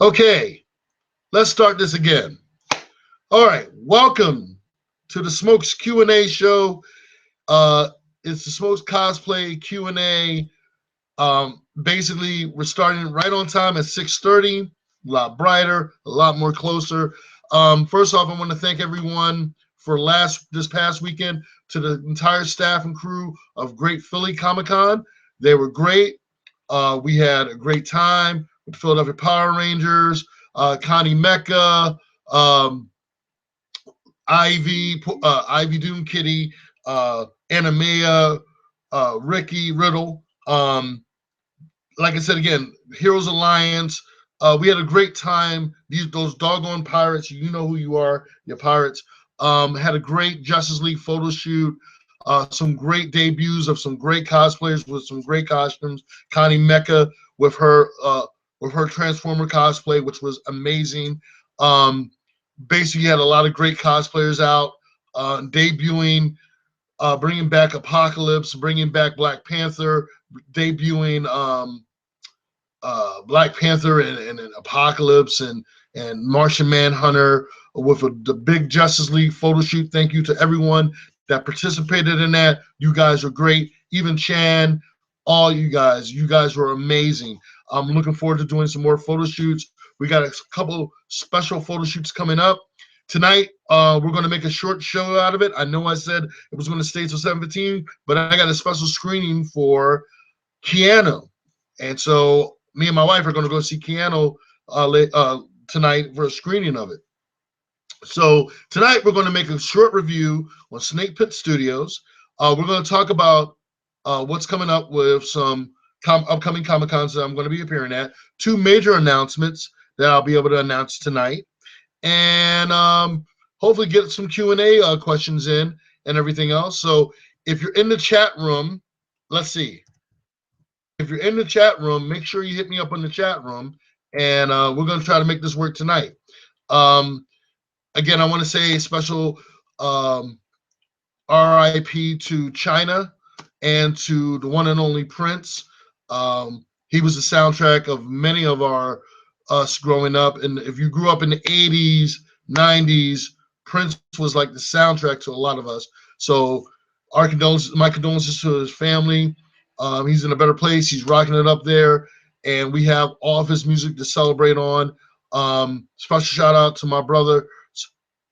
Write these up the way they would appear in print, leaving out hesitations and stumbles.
Okay, let's start this again. All right, welcome to the Smokes Q&A show. Uh, it's the Smokes Cosplay Q&A. Basically, we're starting right on time at 6:30. A lot brighter, a lot more closer. First off, I want to thank everyone for this past weekend, to the entire staff and crew of Great Philly Comic Con. They were great. We had a great time with the Philadelphia Power Rangers, Connie Mecca, um, Ivy Doom Kitty, Anamea, Ricky Riddle. Like I said again, Heroes Alliance. We had a great time. Those doggone pirates, you know who you are, your pirates. Had a great Justice League photo shoot. Some great debuts of some great cosplayers with some great costumes. Connie Mecca with her Transformer cosplay, which was amazing. Um, Basically, you had a lot of great cosplayers out debuting, bringing back Apocalypse, bringing back Black Panther, debuting Black Panther and Apocalypse and Martian Manhunter with the big Justice League photo shoot. Thank you to everyone that participated in that. You guys are great. Even Chan, all you guys were amazing. I'm looking forward to doing some more photo shoots. We got a couple special photo shoots coming up tonight. We're going to make a short show out of it. I know I said it was going to stay till 7:15, but I got a special screening for Keanu, and so me and my wife are going to go see Keanu tonight for a screening of it. So tonight we're going to make a short review on Snake Pit Studios. We're going to talk about what's coming up with some upcoming Comic Cons that I'm going to be appearing at. Two major announcements that I'll be able to announce tonight, and hopefully get some Q&A questions in and everything else. So if you're in the chat room, let's see. If you're in the chat room, make sure you hit me up in the chat room, and we're going to try to make this work tonight. Um, Again, I want to say a special RIP to China and to the one and only Prince. He was the soundtrack of many of us growing up, and if you grew up in the 80s, 90s, Prince was like the soundtrack to a lot of us. So my condolences to his family. He's in a better place. He's rocking it up there, and we have all of his music to celebrate on. Special shout out to my brother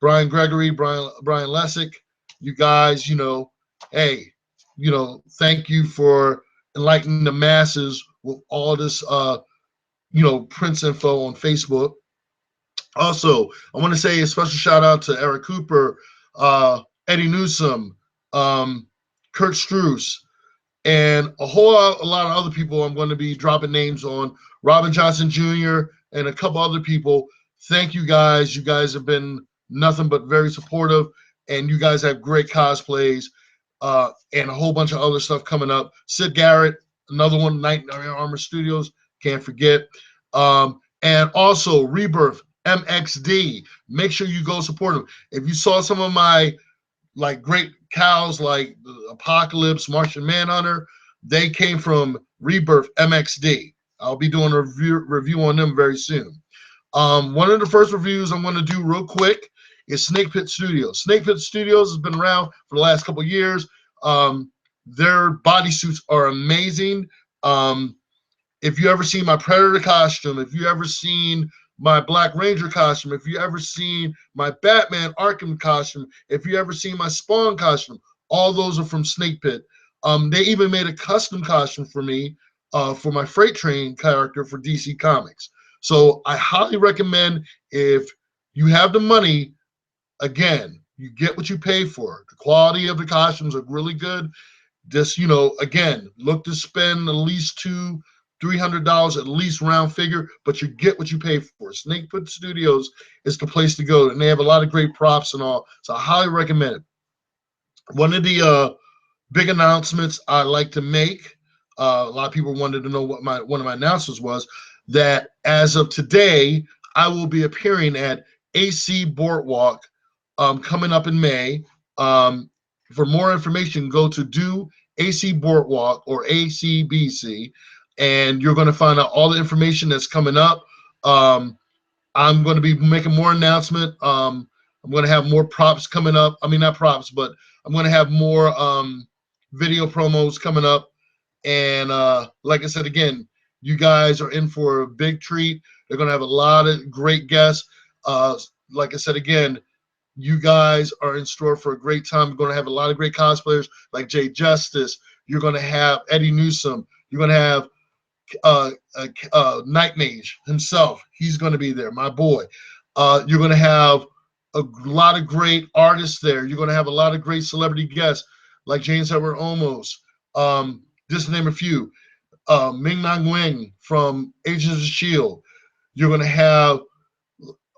Brian Gregory, Brian Lessick. You guys, hey, thank you for enlightening the masses with all this, Prince info on Facebook. Also, I want to say a special shout out to Eric Cooper, Eddie Newsom, Kurt Struess, and a lot of other people I'm going to be dropping names on. Robin Johnson Jr. and a couple other people. Thank you guys. You guys have been nothing but very supportive, and you guys have great cosplays and a whole bunch of other stuff coming up. Sid Garrett, another one, Night Armor Studios, can't forget. And also Rebirth, MXD. Make sure you go support them. If you saw some of my great cows like Apocalypse, Martian Manhunter, they came from Rebirth MXD. I'll be doing a review on them very soon. One of the first reviews I'm going to do real quick is Snake Pit Studios. Snake Pit Studios has been around for the last couple of years. Their bodysuits are amazing. If you ever seen my Predator costume, if you ever seen my Black Ranger costume, if you ever seen my Batman Arkham costume, if you ever seen my Spawn costume, all those are from Snake Pit. They even made a custom costume for me for my Freight Train character for DC Comics. So I highly recommend, if you have the money, again, you get what you pay for. The quality of the costumes are really good. Just, again, look to spend at least $200-300 at least round figure, but you get what you pay for. Snake Pit Studios is the place to go, and they have a lot of great props and all, so I highly recommend it. One of the big announcements I like to make, a lot of people wanted to know what one of my announcements was, that as of today, I will be appearing at AC Boardwalk coming up in May. For more information, go to Do AC Boardwalk or ACBC, and you're going to find out all the information that's coming up. I'm going to be making more announcement. I'm going to have more props coming up. I mean, not props, but I'm going to have more video promos coming up. And like I said, again, you guys are in for a big treat. They're going to have a lot of great guests. Uh, like I said, again, you guys are in store for a great time. You're going to have a lot of great cosplayers like Jay Justice. You're going to have Eddie Newsom. You're going to have Night Mage himself. He's going to be there, my boy. You're going to have a lot of great artists there. You're going to have a lot of great celebrity guests like James Edward Olmos. Just to name a few. Ming Na Nguyen from Agents of S.H.I.E.L.D. You're going to have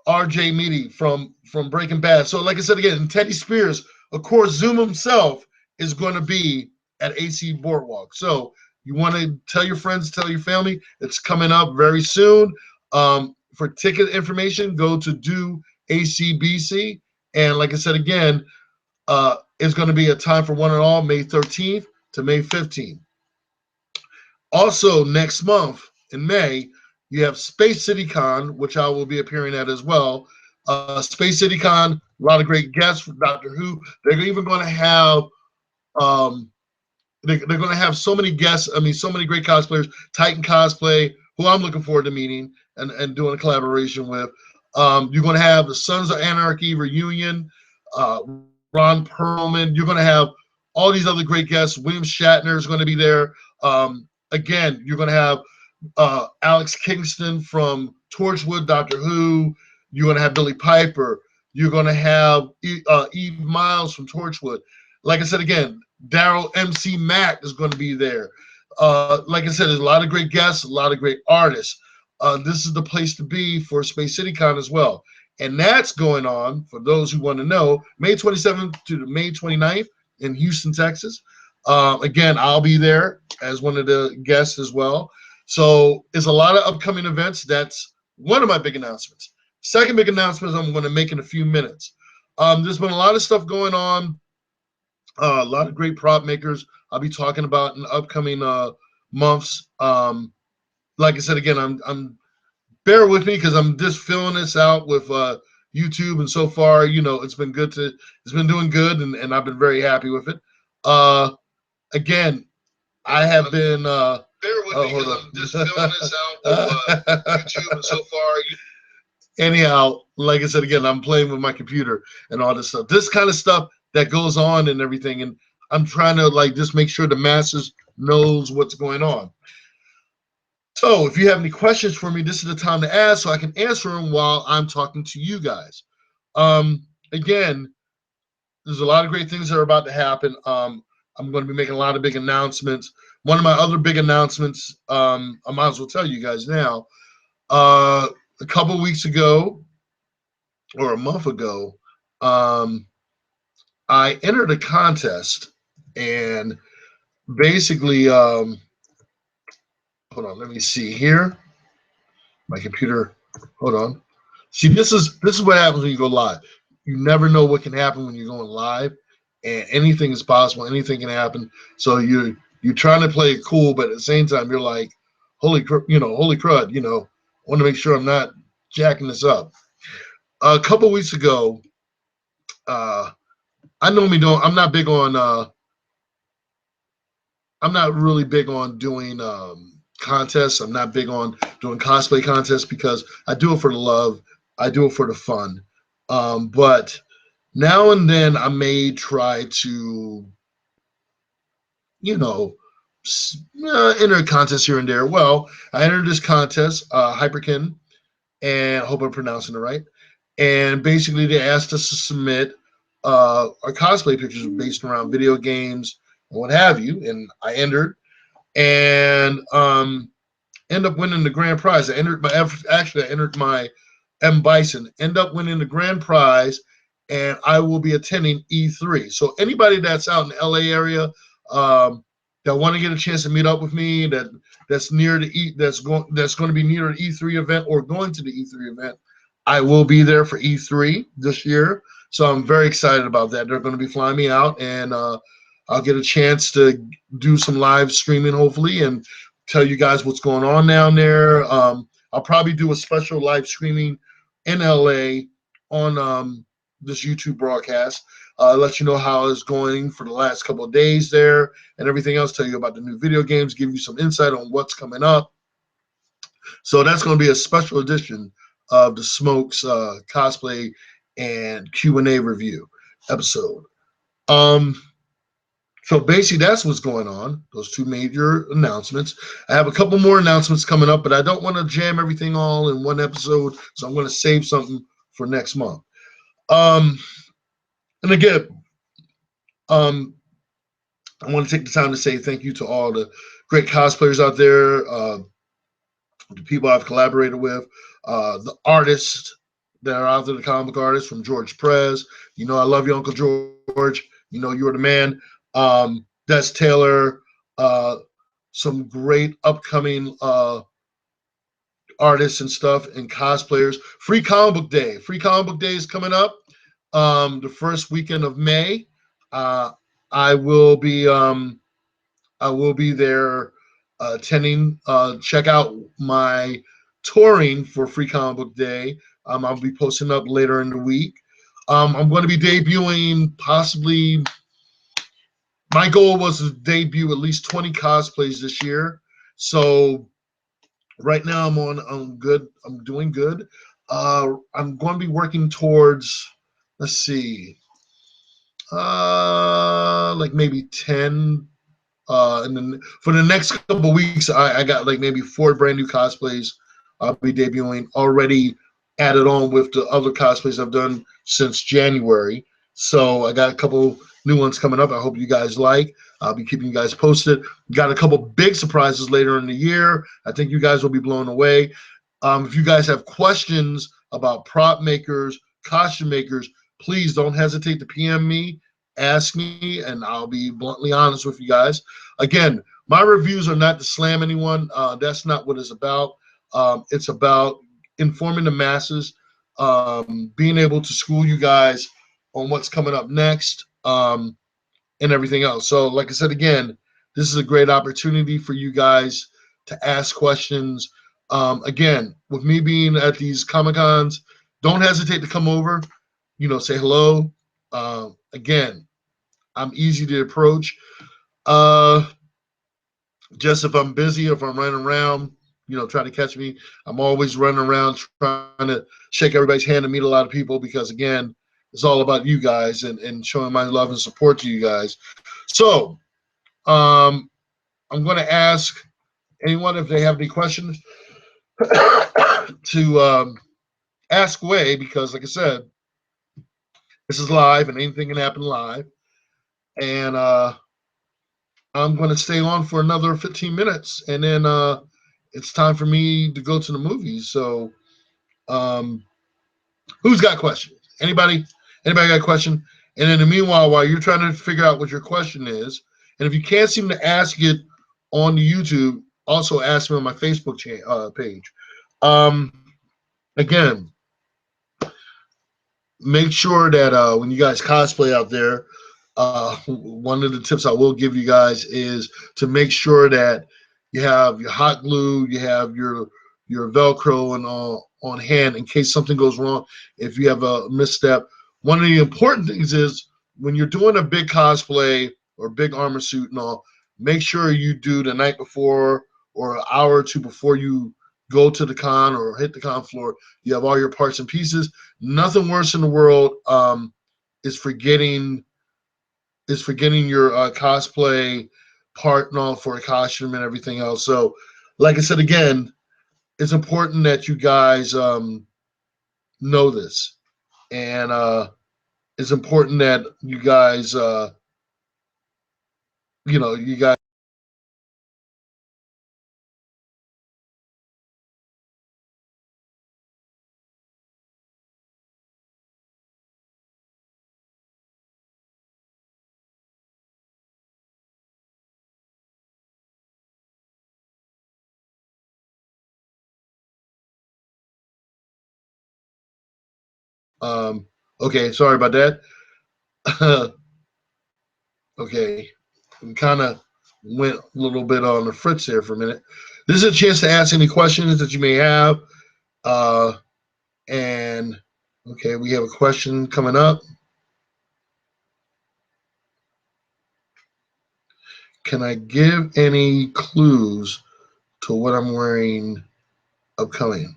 R.J. Meaty from Breaking Bad. So, like I said again, Teddy Spears, of course, Zoom himself is going to be at AC Boardwalk. So, you want to tell your friends, tell your family, it's coming up very soon. For ticket information, go to Do ACBC. And like I said again, it's going to be a time for one and all, May 13th to May 15th. Also, next month in May, you have Space City Con, which I will be appearing at as well. Space City Con, a lot of great guests from Doctor Who. They're even going to have they're going to have so many guests. I mean, so many great cosplayers. Titan Cosplay, who I'm looking forward to meeting and doing a collaboration with. You're going to have the Sons of Anarchy reunion. Ron Perlman. You're going to have all these other great guests. William Shatner is going to be there. Again, you're going to have Alex Kingston from Torchwood, Doctor Who. You're going to have Billy Piper. You're going to have Eve Miles from Torchwood. Like I said again, Daryl MC Mack is going to be there. Like I said, there's a lot of great guests, a lot of great artists. This is the place to be for Space City Con as well. And that's going on, for those who want to know, May 27th to the May 29th in Houston, Texas. Again, I'll be there as one of the guests as well. So it's a lot of upcoming events. That's one of my big announcements. Second big announcement I'm going to make in a few minutes. There's been a lot of stuff going on. A lot of great prop makers I'll be talking about in the upcoming months. Like I said again, I'm bear with me because I'm just filling this out with YouTube, and so far, it's been doing good, and I've been very happy with it. Again, I have been bear with me because I'm just filling this out with YouTube, and so far. Anyhow, like I said again, I'm playing with my computer and all this stuff. This kind of stuff that goes on and everything, and I'm trying to just make sure the masses knows what's going on. So if you have any questions for me, this is the time to ask so I can answer them while I'm talking to you guys. Again, there's a lot of great things that are about to happen. I'm going to be making a lot of big announcements. One of my other big announcements, I might as well tell you guys now. A couple of weeks ago, or a month ago, I entered a contest, and basically, hold on, let me see here. My computer, hold on. See, this is what happens when you go live. You never know what can happen when you're going live, and anything is possible. Anything can happen. So you're trying to play it cool, but at the same time, you're like, holy crud, I want to make sure I'm not jacking this up. A couple weeks ago, I normally don't. I'm not big on. I'm not really big on doing contests. I'm not big on doing cosplay contests because I do it for the love. I do it for the fun. But now and then I may try to, enter a contest here and there. Well, I entered this contest, Hyperkin, and I hope I'm pronouncing it right. And basically, they asked us to submit our cosplay pictures based around video games and what have you. And I entered, and end up winning the grand prize. I entered my M Bison. End up winning the grand prize, and I will be attending E3. So anybody that's out in the LA area that want to get a chance to meet up with me, that's near the that's going to be near the E3 event or going to the E3 event, I will be there for E3 this year. So I'm very excited about that. They're going to be flying me out, and I'll get a chance to do some live streaming, hopefully, and tell you guys what's going on down there. I'll probably do a special live streaming in LA on this YouTube broadcast. Let you know how it's going for the last couple of days there and everything else. Tell you about the new video games, give you some insight on what's coming up. So that's going to be a special edition of the Smokes cosplay and Q&A review episode. So basically, that's what's going on. Those two major announcements. I have a couple more announcements coming up, but I don't want to jam everything all in one episode, so I'm going to save something for next month. And again, I want to take the time to say thank you to all the great cosplayers out there, the people I've collaborated with, the artists that are out there, the comic artists from George Perez. You know, I love you, Uncle George. You know, you're the man. Des Taylor, some great upcoming artists and stuff and cosplayers. Free Comic Book Day. Free Comic Book Day is coming up the first weekend of May. I will be there attending. Check out my touring for Free Comic Book Day. I'll be posting up later in the week. I'm going to be debuting possibly. My goal was to debut at least 20 cosplays this year. So right now I'm good. I'm doing good. I'm going to be working towards, let's see, like maybe 10. And then for the next couple of weeks, I got like maybe 4 brand new cosplays I'll be debuting already added on with the other cosplays I've done since January. So I got a couple new ones coming up. I hope you guys like. I'll be keeping you guys posted. Got a couple big surprises later in the year. I think you guys will be blown away. If you guys have questions about prop makers, costume makers, please don't hesitate to PM me, ask me, and I'll be bluntly honest with you guys. Again, my reviews are not to slam anyone. That's not what it's about. It's about informing the masses, being able to school you guys on what's coming up next, and everything else. So, like I said again, this is a great opportunity for you guys to ask questions. Again, with me being at these Comic-Cons, don't hesitate to come over, say hello. Again, I'm easy to approach. Just if I'm busy, if I'm running around, try to catch me. I'm always running around trying to shake everybody's hand and meet a lot of people because, again, it's all about you guys and showing my love and support to you guys. So I'm going to ask anyone if they have any questions to ask away because, like I said, this is live and anything can happen live. And I'm going to stay on for another 15 minutes and then it's time for me to go to the movies. So who's got questions? Anybody got a question? And in the meanwhile, while you're trying to figure out what your question is, and if you can't seem to ask it on the YouTube, also ask me on my Facebook page. Again, make sure that when you guys cosplay out there, one of the tips I will give you guys is to make sure that you have your hot glue, you have your Velcro and all on hand in case something goes wrong. If you have a misstep, one of the important things is when you're doing a big cosplay or big armor suit and all, make sure you do the night before or an hour or two before you go to the con or hit the con floor. You have all your parts and pieces. Nothing worse in the world is forgetting your cosplay part and all for a costume and everything else. So, like I said again, it's important that you guys know this, and it's important that you guys, you guys. Okay, sorry about that. Okay, we kind of went a little bit on the fritz there for a minute. This is a chance to ask any questions that you may have. Uh, And okay, we have a question coming up. Can I give any clues to what I'm wearing upcoming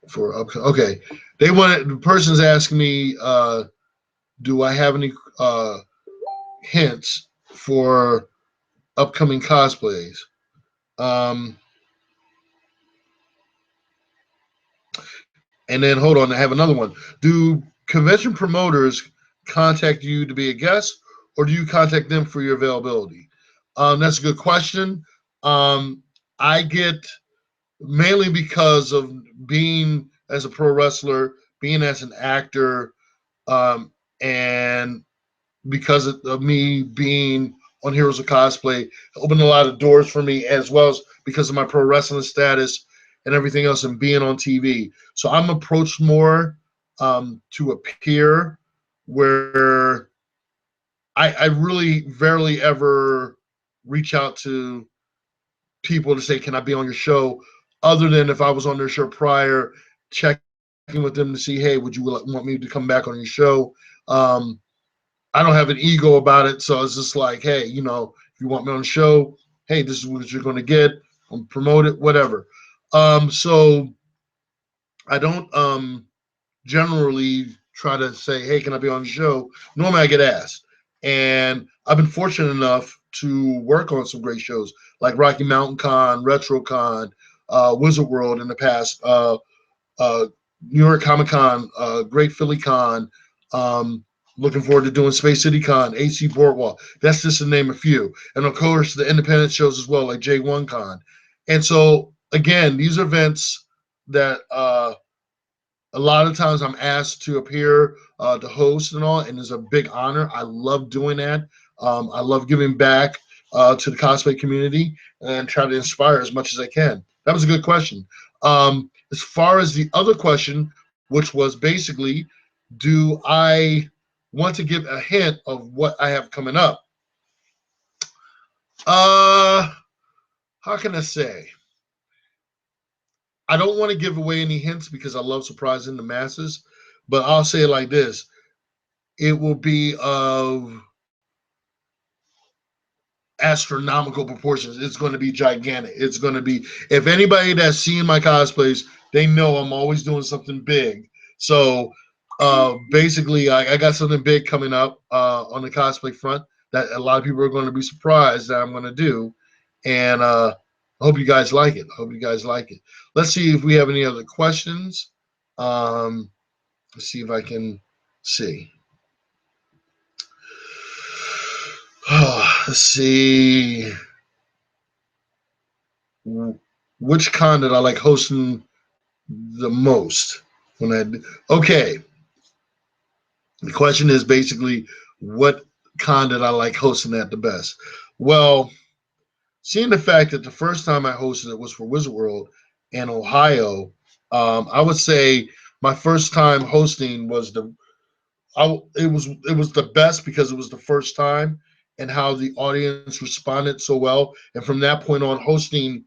for upcoming? Okay, the person's asking me, do I have any hints for upcoming cosplays? Um, and then hold on, I have another one. Do convention promoters contact you to be a guest, or do you contact them for your availability? That's a good question. Um, I get mainly because of being as a pro wrestler, being as an actor, um, and because of me being on Heroes of Cosplay, opened a lot of doors for me, as well as because of my pro wrestling status and everything else, and being on TV. So I'm approached more to appear where I really rarely ever reach out to people to say, "Can I be on your show?" Other than if I was on their show prior, checking with them to see, "Hey, would you want me to come back on your show?" Um, I don't have an ego about it, so it's just like, "Hey, if you want me on the show, hey, this is what you're going to get. I'm promote it, whatever." So I don't generally try to say, "Hey, can I be on the show?" Normally, I get asked, and I've been fortunate enough to work on some great shows like Rocky Mountain Con, Retro Con, Wizard World in the past, uh, New York Comic Con, Great Philly Con. Um, Looking forward to doing Space City Con, AC Boardwalk. That's just to name a few, and of course the independent shows as well, like J1 Con. And so again, these are events that a lot of times I'm asked to appear, to host and all, and it's a big honor. I love doing that. I love giving back to the cosplay community and try to inspire as much as I can. That was a good question. As far as the other question, which was basically, do I want to give a hint of what I have coming up? Uh, how can I say? I don't want to give away any hints because I love surprising the masses, but I'll say it like this: it will be of astronomical proportions. It's going to be gigantic. It's going to be, if anybody that's seen my cosplays, they know I'm always doing something big. So basically, I got something big coming up on the cosplay front that a lot of people are going to be surprised that I'm going to do. And I hope you guys like it. I hope you guys like it. Let's see if we have any other questions. Um, let's see if I can see. Let's see. Which con did I like hosting the most? Okay, the question is basically, what con did I like hosting at the best? Well, seeing the fact that the first time I hosted it was for Wizard World in Ohio, I would say my first time hosting was it was the best because it was the first time, and how the audience responded so well. And from that point on, hosting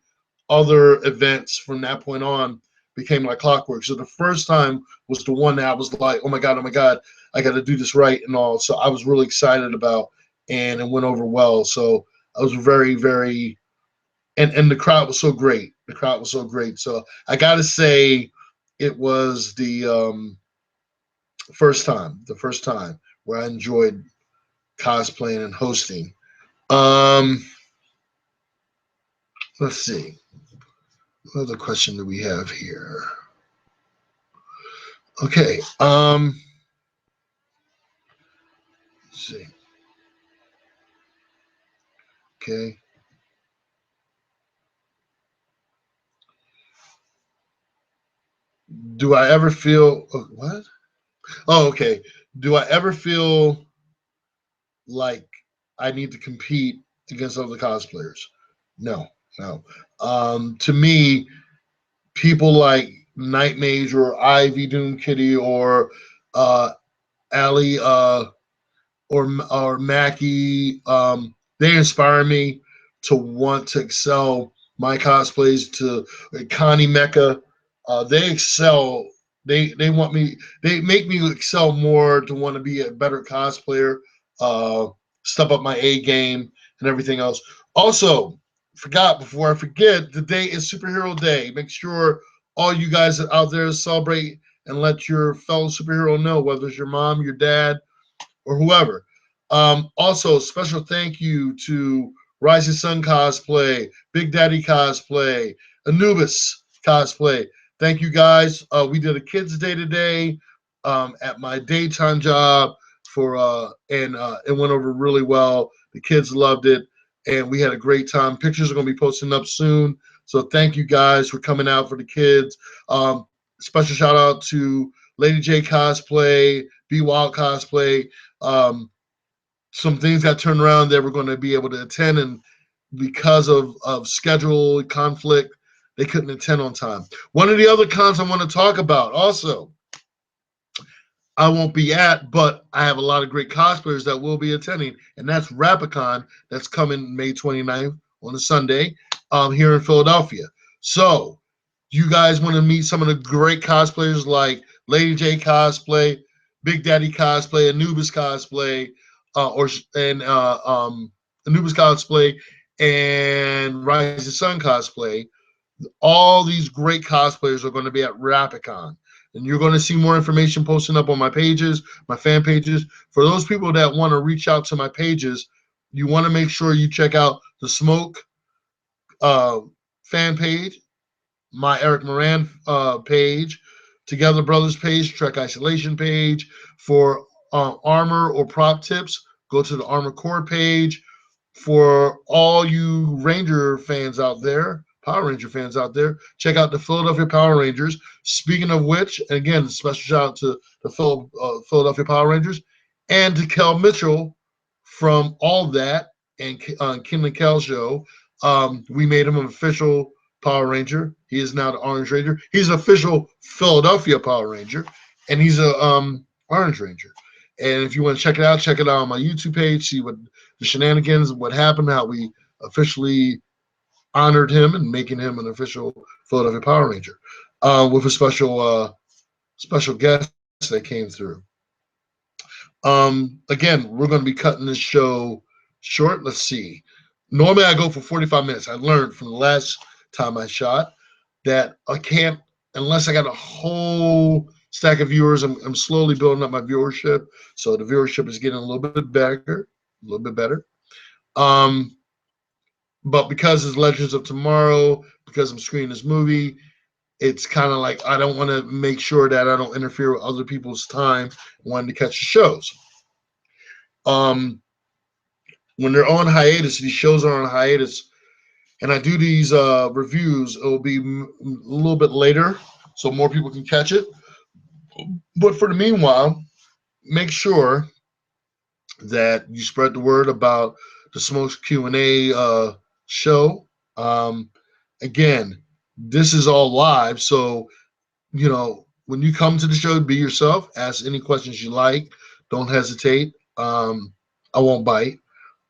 other events from that point on became like clockwork. So the first time was the one that I was like, oh my God, I got to do this right and all. So I was really excited about, and it went over well. So I was very, very, and the crowd was so great. The crowd was so great. So I got to say, it was the first time where I enjoyed cosplaying and hosting. Um, let's see. What other question do we have here? Okay. Let's see. Okay. Do I ever feel what? Oh, okay. Do I ever feel like I need to compete against other cosplayers? No, no. To me, people like Night Mage or Ivy Doom Kitty or Ali or Mackie, they inspire me to want to excel my cosplays. To Connie Mecca, they excel They want me. They make me excel more to want to be a better cosplayer, uh, step up my A game and everything else. Also, forgot before I forget, today is Superhero Day. Make sure all you guys out there celebrate and let your fellow superhero know, whether it's your mom, your dad, or whoever. Also, special thank you to Rising Sun Cosplay, Big Daddy Cosplay, Anubis Cosplay. Thank you guys. We did a kids' day today at my daytime job and it went over really well. The kids loved it, and we had a great time. Pictures are going to be posting up soon. So thank you guys for coming out for the kids. Special shout out to Lady J Cosplay, Be Wild Cosplay. Um, some things got turned around that we're going to be able to attend, and because of schedule conflict, they couldn't attend on time. One of the other cons I want to talk about also, I won't be at, but I have a lot of great cosplayers that will be attending, and that's Rapicon that's coming May 29th on a Sunday here in Philadelphia. So you guys want to meet some of the great cosplayers like Lady J Cosplay, Big Daddy Cosplay, Anubis Cosplay, Anubis Cosplay, and Rising Sun Cosplay. All these great cosplayers are going to be at Rapicon. And you're going to see more information posting up on my pages, my fan pages. For those people that want to reach out to my pages, you want to make sure you check out the Smoke uh, fan page, my Eric Moran page, Together Brothers page, Trek Isolation page. For armor or prop tips, go to the Armor Core page. For all you Ranger fans out there, Power Ranger fans out there, check out the Philadelphia Power Rangers. Speaking of which, again, special shout out to the Philadelphia Power Rangers and to Kel Mitchell from All That and Kim and Kel show. We made him an official Power Ranger. He is now the Orange Ranger. He's an official Philadelphia Power Ranger, and he's a Orange Ranger. And if you want to check it out on my YouTube page, see what the shenanigans, what happened, how we officially honored him and making him an official Philadelphia Power Ranger with a special guest that came through. Again, we're going to be cutting this show short. Let's see. Normally I go for 45 minutes. I learned from the last time I shot that I can't, unless I got a whole stack of viewers. I'm slowly building up my viewership, so the viewership is getting a little bit better, a little bit better. Um, but because it's Legends of Tomorrow, because I'm screening this movie, it's kind of like I don't want to make sure that I don't interfere with other people's time wanting to catch the shows. When they're on hiatus, these shows are on hiatus, and I do these reviews, it will be a little bit later so more people can catch it. But for the meanwhile, make sure that you spread the word about the Smokes Q&A show. Um, Again, this is all live, so when you come to the show, be yourself. Ask any questions you like. Don't hesitate. I won't bite.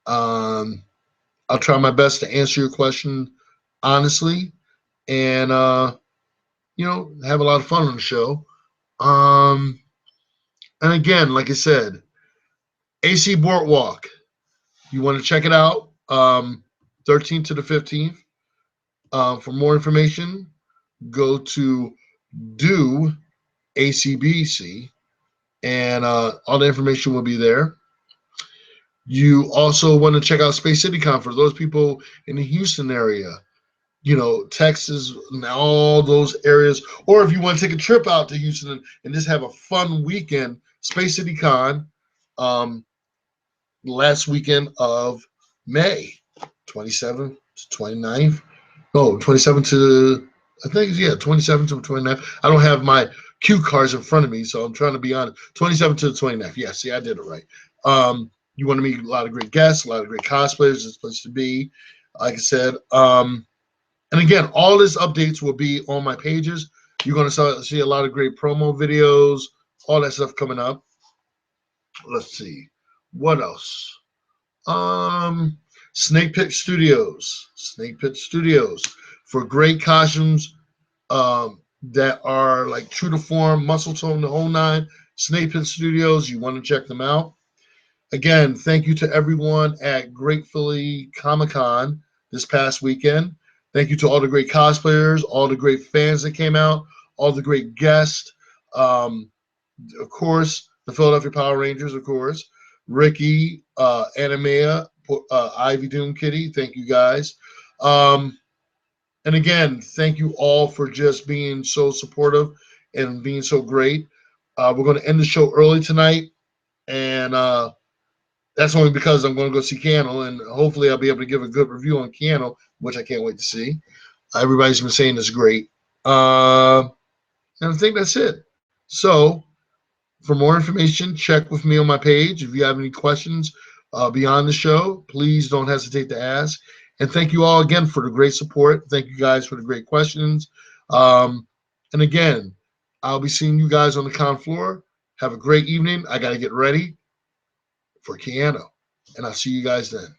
Um, I'll try my best to answer your question honestly, and have a lot of fun on the show. Um, and again, like I said, AC Boardwalk. You want to check it out. 13th to the 15th. For more information, go to do ACBC, and all the information will be there. You also want to check out Space City Con for those people in the Houston area, Texas and all those areas. Or if you want to take a trip out to Houston and just have a fun weekend, Space City Con, last weekend of May, 27th to 29th. No, 27th to, I think, yeah, 27th to 29th. I don't have my cue cards in front of me, so I'm trying to be honest. 27th to the 29th. Yeah, see, I did it right. You want to meet a lot of great guests, a lot of great cosplayers. It's a place to be, like I said. And again, all these updates will be on my pages. You're going to see a lot of great promo videos, all that stuff coming up. Let's see. What else? Snake Pit Studios for great costumes, that are like true to form, muscle tone, the whole nine. Snake Pit Studios, you want to check them out. Again, thank you to everyone at Great Philly Comic Con this past weekend. Thank you to all the great cosplayers, all the great fans that came out, all the great guests. Um, of course, the Philadelphia Power Rangers, of course. Ricky, Animea, Ivy Doom Kitty, thank you guys. And again, thank you all for just being so supportive and being so great. We're going to end the show early tonight, and that's only because I'm going to go see Cano, and hopefully I'll be able to give a good review on Cano, which I can't wait to see. Everybody's been saying it's great. And I think that's it. So, for more information, check with me on my page. If you have any questions beyond the show, please don't hesitate to ask. And thank you all again for the great support. Thank you guys for the great questions. And again, I'll be seeing you guys on the con floor. Have a great evening. I got to get ready for Keanu. And I'll see you guys then.